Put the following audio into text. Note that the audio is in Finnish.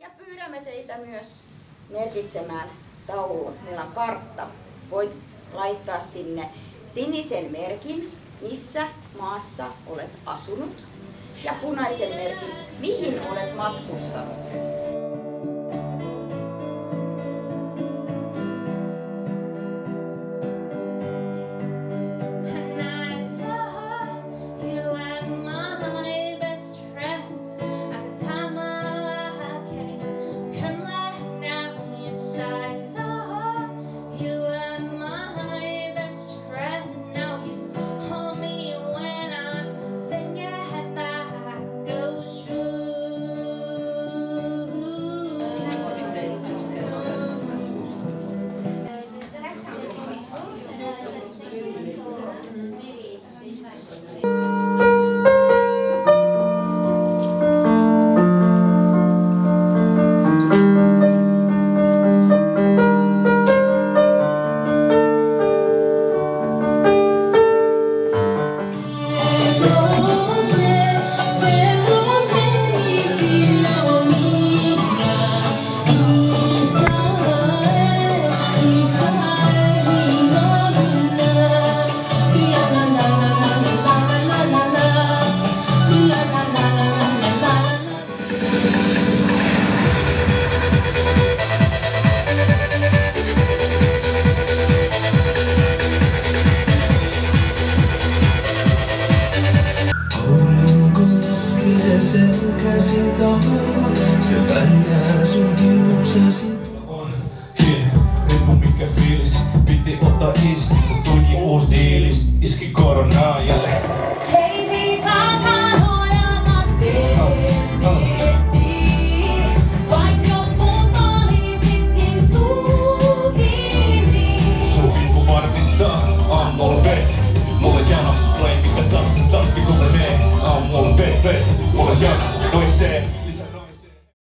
Ja pyydämme teitä myös merkitsemään tauluun. Meillä on kartta. Voit laittaa sinne sinisen merkin, missä maassa olet asunut, ja punaisen merkin, mihin olet matkustanut. Se pärjää sun hiuksesi. Onkin, riippu mikä fiilis. Piti ottaa isti, mut tulikin uusi diilis. Iski koronaa jälleen. Hei mitä sanoja mä miettiin. Vaiks jos muusta olisitkin suu kiinni. Suu kiinni varmistaa, aamulla vet. Mulla jano, tulee mikä tahansa tappi kun menee. Aamulla vet, mulla jano, noin se.